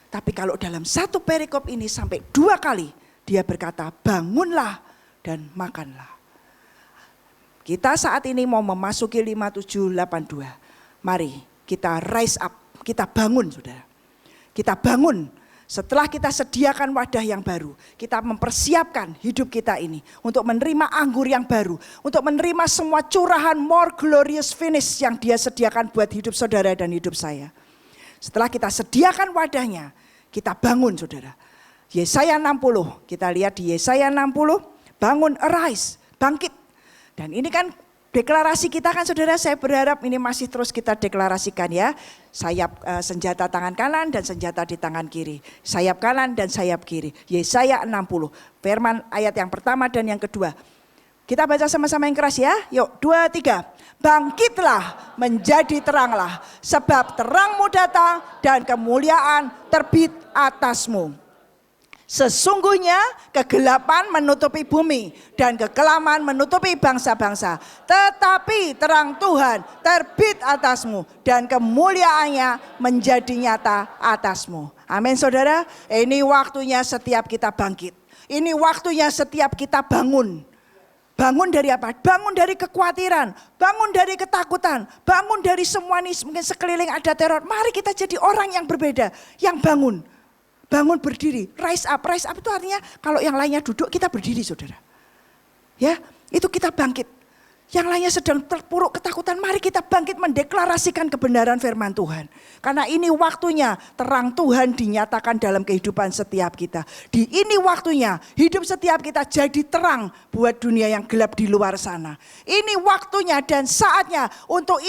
Tapi kalau dalam satu perikop ini sampai 2 kali dia berkata bangunlah dan makanlah. Kita saat ini mau memasuki 5782. Mari kita rise up, kita bangun saudara. Kita bangun. Setelah kita sediakan wadah yang baru, kita mempersiapkan hidup kita ini untuk menerima anggur yang baru, untuk menerima semua curahan more glorious finish yang dia sediakan buat hidup saudara dan hidup saya. Setelah kita sediakan wadahnya, kita bangun saudara. Yesaya 60, kita lihat di Yesaya 60, bangun, arise, bangkit. Dan ini kan deklarasi kita kan saudara, saya berharap ini masih terus kita deklarasikan ya. Sayap senjata tangan kanan dan senjata di tangan kiri. Sayap kanan dan sayap kiri. Yesaya 60, firman ayat yang pertama dan yang kedua. Kita baca sama-sama yang keras ya. Yuk 2, 3. Bangkitlah menjadi teranglah. Sebab terangmu datang dan kemuliaan terbit atasmu. Sesungguhnya kegelapan menutupi bumi dan kekelaman menutupi bangsa-bangsa. Tetapi terang Tuhan terbit atasmu dan kemuliaannya menjadi nyata atasmu. Amin saudara. Ini waktunya setiap kita bangkit. Ini waktunya setiap kita bangun. Bangun dari apa? Bangun dari kekhawatiran, bangun dari ketakutan, bangun dari semua nih mungkin sekeliling ada teror. Mari kita jadi orang yang berbeda, yang bangun. Bangun berdiri, rise up itu artinya kalau yang lainnya duduk kita berdiri saudara. Ya, itu kita bangkit. Yang lainnya sedang terpuruk ketakutan, mari kita bangkit mendeklarasikan kebenaran firman Tuhan. Karena ini waktunya terang Tuhan dinyatakan dalam kehidupan setiap kita. Di ini waktunya hidup setiap kita jadi terang buat dunia yang gelap di luar sana. Ini waktunya dan saatnya untuk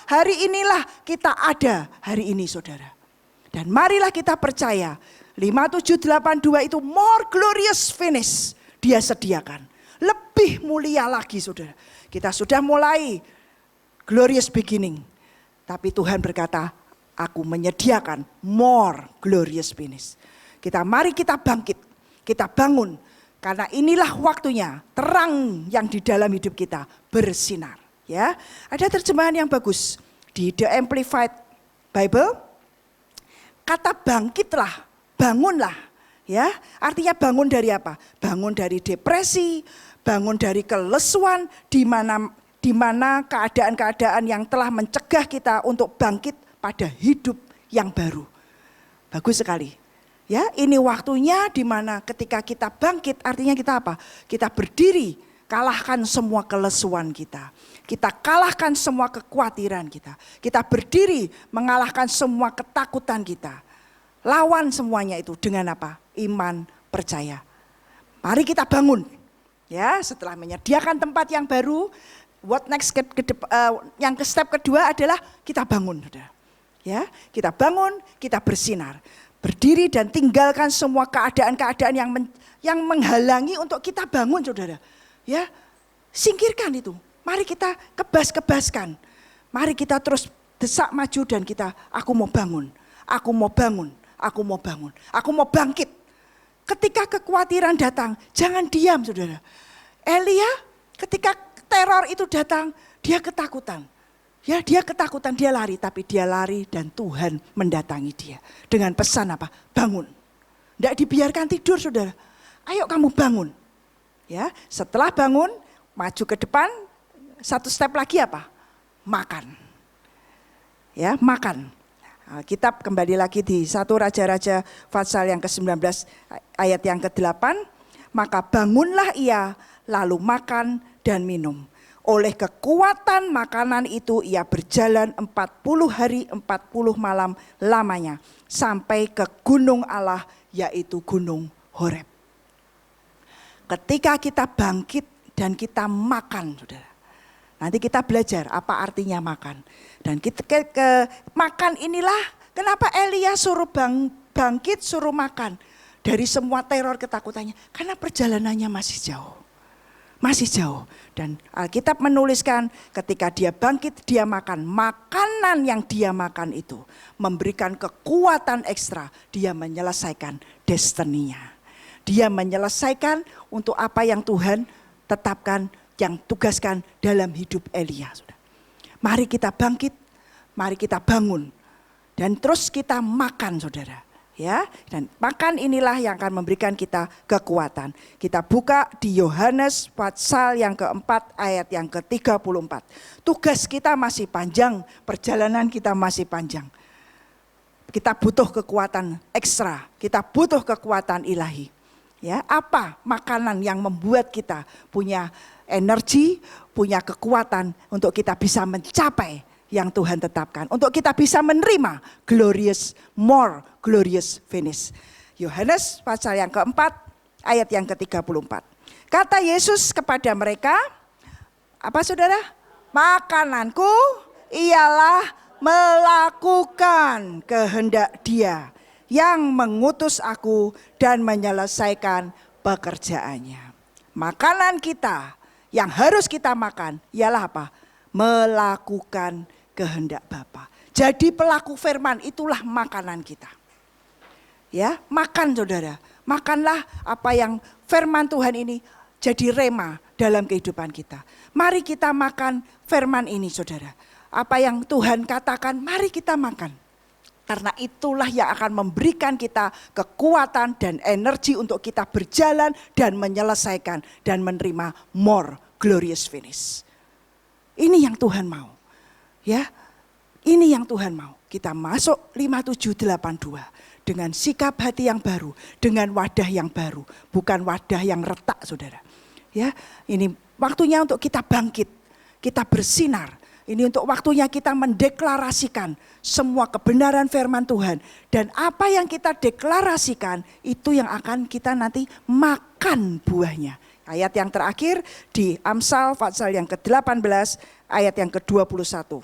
hari inilah kita ada hari ini saudara. Dan marilah kita percaya 5782 itu more glorious finish dia sediakan. Lebih mulia lagi saudara. Kita sudah mulai glorious beginning. Tapi Tuhan berkata, aku menyediakan more glorious finish. Mari kita bangkit, kita bangun. Karena inilah waktunya terang yang di dalam hidup kita bersinar. Ya, ada terjemahan yang bagus di The Amplified Bible. Kata bangkitlah, bangunlah, ya. Artinya bangun dari apa? Bangun dari depresi, bangun dari kelesuan, di mana keadaan-keadaan yang telah mencegah kita untuk bangkit pada hidup yang baru. Bagus sekali. Ya, ini waktunya di mana ketika kita bangkit, artinya kita apa? Kita berdiri, kalahkan semua kelesuan kita. Kita kalahkan semua kekhawatiran kita. Kita berdiri mengalahkan semua ketakutan kita. Lawan semuanya itu dengan apa? Iman, percaya. Mari kita bangun. Ya, setelah menyediakan tempat yang baru, what next yang ke step kedua adalah kita bangun, saudara. Ya, kita bangun, kita bersinar. Berdiri dan tinggalkan semua keadaan-keadaan yang menghalangi untuk kita bangun, saudara. Ya, singkirkan itu. Mari kita kebas-kebaskan. Mari kita terus desak maju dan aku mau bangun. Aku mau bangun. Aku mau bangun. Aku mau bangkit. Ketika kekhawatiran datang, jangan diam saudara. Elia ketika teror itu datang, dia ketakutan. Ya, dia ketakutan, dia lari. Tapi dia lari dan Tuhan mendatangi dia. Dengan pesan apa? Bangun. Tidak dibiarkan tidur saudara. Ayo kamu bangun. Ya, setelah bangun, maju ke depan. Satu step lagi apa? Makan. Ya, makan. Kitab kembali lagi di 1 Raja-Raja Fatsal yang ke-19 ayat yang ke-8. Maka bangunlah ia lalu makan dan minum. Oleh kekuatan makanan itu ia berjalan 40 hari 40 malam lamanya. Sampai ke gunung Allah yaitu gunung Horeb. Ketika kita bangkit dan kita makan saudara. Nanti kita belajar apa artinya makan. Dan kita makan inilah kenapa Elia suruh bangkit, suruh makan. Dari semua teror ketakutannya. Karena perjalanannya masih jauh. Masih jauh. Dan Alkitab menuliskan ketika dia bangkit, dia makan. Makanan yang dia makan itu memberikan kekuatan ekstra. Dia menyelesaikan destininya. Dia menyelesaikan untuk apa yang Tuhan tetapkan, yang tugaskan dalam hidup Elia. Mari kita bangkit, mari kita bangun. Dan terus kita makan saudara. Ya, dan makan inilah yang akan memberikan kita kekuatan. Kita buka di Yohanes pasal yang keempat ayat yang ke-34. Tugas kita masih panjang, perjalanan kita masih panjang. Kita butuh kekuatan ekstra, kita butuh kekuatan ilahi. Ya, apa makanan yang membuat kita punya energi, punya kekuatan untuk kita bisa mencapai yang Tuhan tetapkan, untuk kita bisa menerima more glorious finish. Yohanes pasal yang keempat ayat yang ke-34. Kata Yesus kepada mereka, apa saudara? Makananku ialah melakukan kehendak Dia yang mengutus aku dan menyelesaikan pekerjaannya. Makanan kita yang harus kita makan ialah apa? Melakukan kehendak Bapa. Jadi pelaku firman itulah makanan kita. Ya, makan saudara. Makanlah apa yang firman Tuhan ini jadi rema dalam kehidupan kita. Mari kita makan firman ini saudara. Apa yang Tuhan katakan, mari kita makan. Karena itulah yang akan memberikan kita kekuatan dan energi untuk kita berjalan dan menyelesaikan dan menerima more glorious finish. Ini yang Tuhan mau. Ya, ini yang Tuhan mau. Kita masuk 5782 dengan sikap hati yang baru, dengan wadah yang baru, bukan wadah yang retak, saudara. Ya, ini waktunya untuk kita bangkit, kita bersinar. Ini untuk waktunya kita mendeklarasikan semua kebenaran firman Tuhan. Dan apa yang kita deklarasikan itu yang akan kita nanti makan buahnya. Ayat yang terakhir di Amsal pasal yang ke-18 ayat yang ke-21.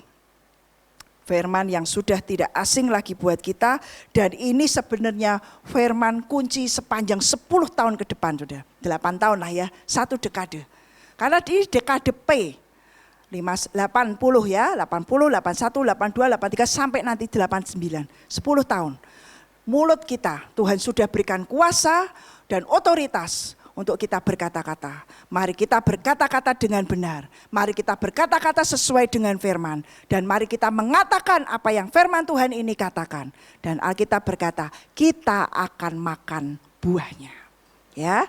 Firman yang sudah tidak asing lagi buat kita. Dan ini sebenarnya firman kunci sepanjang 10 tahun ke depan. Sudah 8 tahun lah ya, 1 dekade. Karena di dekade P, 80 ya, 80, 81, 82, 83 sampai nanti 89. 10 tahun. Mulut kita Tuhan sudah berikan kuasa dan otoritas untuk kita berkata-kata. Mari kita berkata-kata dengan benar. Mari kita berkata-kata sesuai dengan firman. Dan mari kita mengatakan apa yang firman Tuhan ini katakan. Dan Alkitab berkata, kita akan makan buahnya. Ya,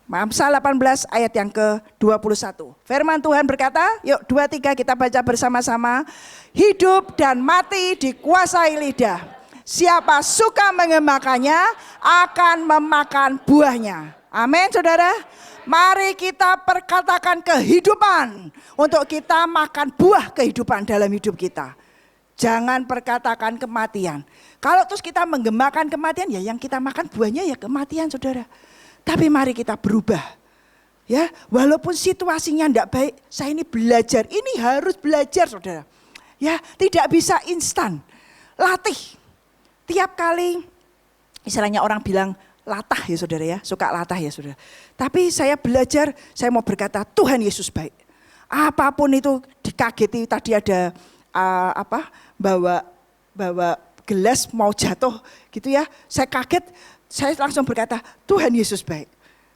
Amsal 18 ayat yang ke-21. Firman Tuhan berkata, yuk 2-3 kita baca bersama-sama. Hidup dan mati dikuasai lidah. Siapa suka mengemakannya akan memakan buahnya. Amin saudara. Mari kita perkatakan kehidupan untuk kita makan buah kehidupan dalam hidup kita. Jangan perkatakan kematian. Kalau terus kita menggemakan kematian, ya yang kita makan buahnya ya kematian saudara. Tapi mari kita berubah. Ya, walaupun situasinya tidak baik, saya ini belajar. Ini harus belajar saudara. Ya, tidak bisa instan. Latih. Tiap kali istilahnya orang bilang latah ya saudara ya, suka latah ya saudara. Tapi saya belajar, saya mau berkata Tuhan Yesus baik. Apapun itu dikageti tadi ada bawa gelas mau jatuh gitu ya. Saya kaget, saya langsung berkata Tuhan Yesus baik.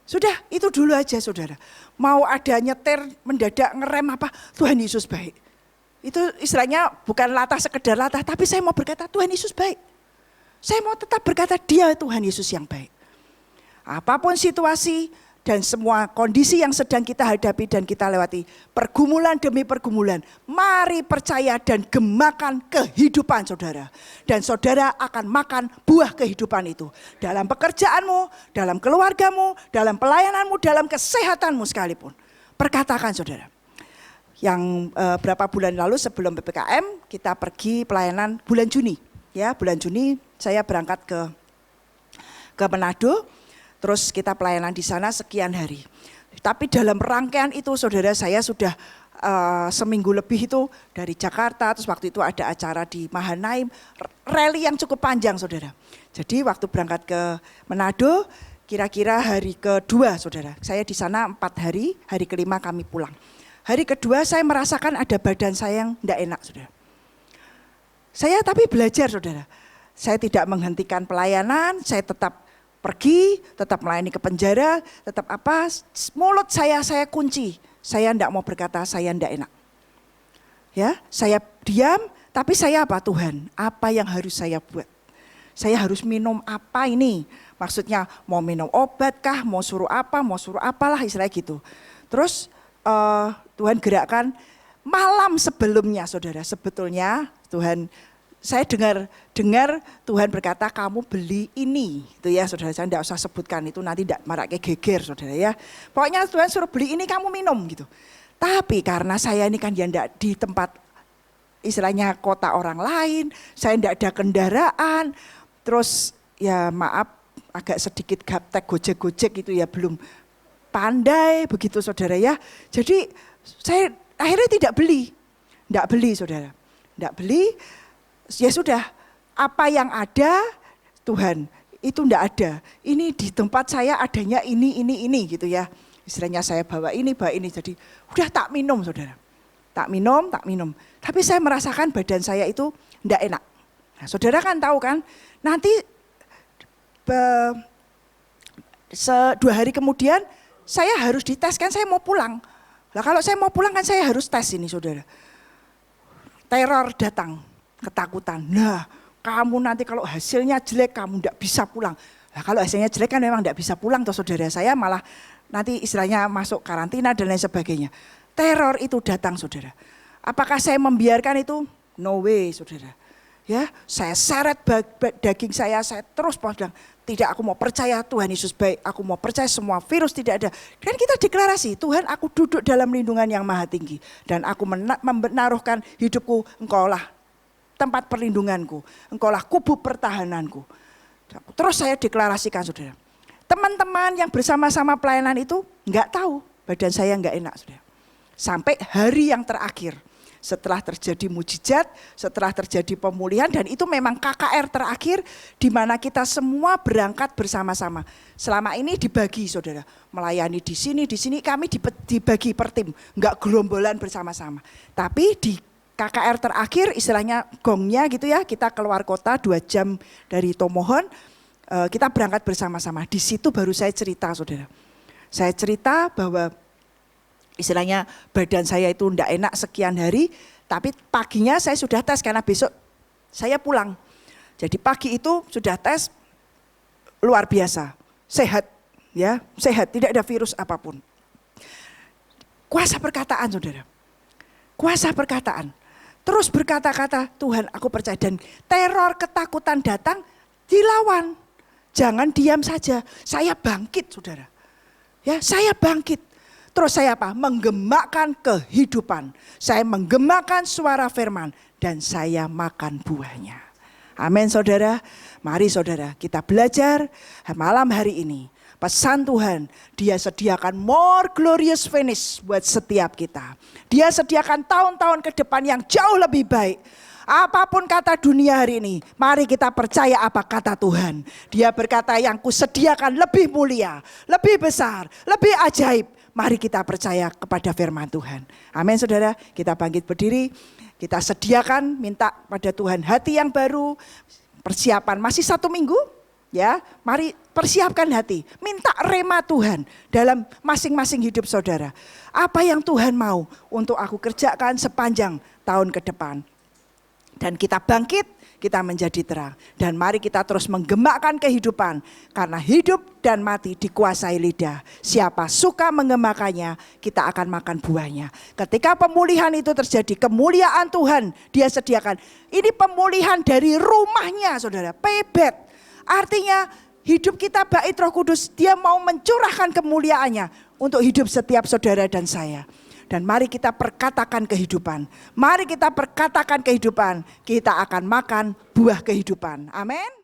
Sudah itu dulu aja saudara. Mau ada nyetir mendadak ngerem apa, Tuhan Yesus baik. Itu istilahnya bukan latah sekedar latah, tapi saya mau berkata Tuhan Yesus baik. Saya mau tetap berkata dia Tuhan Yesus yang baik. Apapun situasi dan semua kondisi yang sedang kita hadapi dan kita lewati, pergumulan demi pergumulan, mari percaya dan gemakan kehidupan saudara. Dan saudara akan makan buah kehidupan itu. Dalam pekerjaanmu, dalam keluargamu, dalam pelayananmu, dalam kesehatanmu sekalipun. Perkatakan saudara. Yang berapa bulan lalu sebelum PPKM kita pergi pelayanan bulan Juni. Ya, bulan Juni saya berangkat ke Manado. Terus kita pelayanan di sana sekian hari. Tapi dalam rangkaian itu saudara saya sudah seminggu lebih itu dari Jakarta. Terus waktu itu ada acara di Mahanaim. Rally yang cukup panjang saudara. Jadi waktu berangkat ke Manado kira-kira hari kedua saudara. Saya di sana 4 hari, hari kelima kami pulang. Hari kedua saya merasakan ada badan saya yang tidak enak saudara. Saya tapi belajar saudara. Saya tidak menghentikan pelayanan, saya tetap pergi, tetap melayani ke penjara, tetap apa, mulut saya kunci. Saya tidak mau berkata, saya tidak enak. Ya, saya diam, tapi saya apa Tuhan? Apa yang harus saya buat? Saya harus minum apa ini? Maksudnya mau minum obat kah, mau suruh apalah istilahnya gitu. Terus Tuhan gerakkan malam sebelumnya saudara, sebetulnya saya dengar Tuhan berkata kamu beli ini, itu ya saudara, saya tidak usah sebutkan itu nanti tidak maraknya geger saudara ya. Pokoknya Tuhan suruh beli ini kamu minum gitu. Tapi karena saya ini kan ya tidak di tempat istilahnya kota orang lain, saya tidak ada kendaraan, terus ya maaf agak sedikit gaptek gojek gitu ya, belum pandai begitu saudara ya. Jadi saya akhirnya tidak beli saudara, tidak beli. Ya sudah, apa yang ada Tuhan itu enggak ada. Ini di tempat saya adanya ini gitu ya. Istilahnya saya bawa ini. Jadi udah tak minum saudara. Tak minum. Tapi saya merasakan badan saya itu enggak enak. Nah, saudara kan tahu kan, nanti 2 hari kemudian saya harus dites kan, saya mau pulang. Nah kalau saya mau pulang kan saya harus tes ini saudara. Teror datang. Ketakutan. Nah, kamu nanti kalau hasilnya jelek kamu tidak bisa pulang. Nah, kalau hasilnya jelek kan memang tidak bisa pulang tuh saudara, saya malah nanti istilahnya masuk karantina dan lain sebagainya. Teror itu datang saudara. Apakah saya membiarkan itu? No way saudara. Ya, saya seret daging saya terus bilang, tidak, aku mau percaya Tuhan Yesus baik, aku mau percaya semua virus tidak ada. Dan kita deklarasi, Tuhan aku duduk dalam lindungan yang maha tinggi dan aku menaruhkan hidupku, engkaulah tempat perlindunganku, engkaulah kubu pertahananku. Terus saya deklarasikan saudara, teman-teman yang bersama-sama pelayanan itu enggak tahu badan saya enggak enak saudara. Sampai hari yang terakhir, setelah terjadi mujizat, setelah terjadi pemulihan, dan itu memang KKR terakhir di mana kita semua berangkat bersama-sama. Selama ini dibagi saudara, melayani di sini kami dibagi per tim, enggak gerombolan bersama-sama. Tapi di KKR terakhir istilahnya gongnya gitu ya, kita keluar kota 2 jam dari Tomohon, kita berangkat bersama-sama. Di situ baru saya cerita saudara. Saya cerita bahwa istilahnya badan saya itu enggak enak sekian hari, tapi paginya saya sudah tes karena besok saya pulang. Jadi pagi itu sudah tes luar biasa, sehat ya, sehat, tidak ada virus apapun. Kuasa perkataan saudara, kuasa perkataan. Terus berkata-kata, Tuhan aku percaya, dan teror ketakutan datang dilawan. Jangan diam saja, saya bangkit saudara. Ya, saya bangkit. Terus saya apa? Menggemakkan kehidupan. Saya menggemakkan suara firman dan saya makan buahnya. Amin saudara. Mari saudara kita belajar malam hari ini. Pesan Tuhan, Dia sediakan more glorious finish buat setiap kita. Dia sediakan tahun-tahun ke depan yang jauh lebih baik. Apapun kata dunia hari ini, mari kita percaya apa kata Tuhan. Dia berkata yang kusediakan lebih mulia, lebih besar, lebih ajaib. Mari kita percaya kepada firman Tuhan. Amin saudara, kita bangkit berdiri. Kita sediakan, minta pada Tuhan hati yang baru. Persiapan masih 1 minggu. Ya, mari persiapkan hati, minta rema Tuhan dalam masing-masing hidup saudara. Apa yang Tuhan mau untuk aku kerjakan sepanjang tahun ke depan. Dan kita bangkit, kita menjadi terang. Dan mari kita terus menggemakkan kehidupan. Karena hidup dan mati dikuasai lidah. Siapa suka mengemakannya, kita akan makan buahnya. Ketika pemulihan itu terjadi, kemuliaan Tuhan Dia sediakan. Ini pemulihan dari rumahnya saudara, pebet. Artinya hidup kita bait Roh Kudus, Dia mau mencurahkan kemuliaannya untuk hidup setiap saudara dan saya. Dan mari kita perkatakan kehidupan. Mari kita perkatakan kehidupan, kita akan makan buah kehidupan. Amin.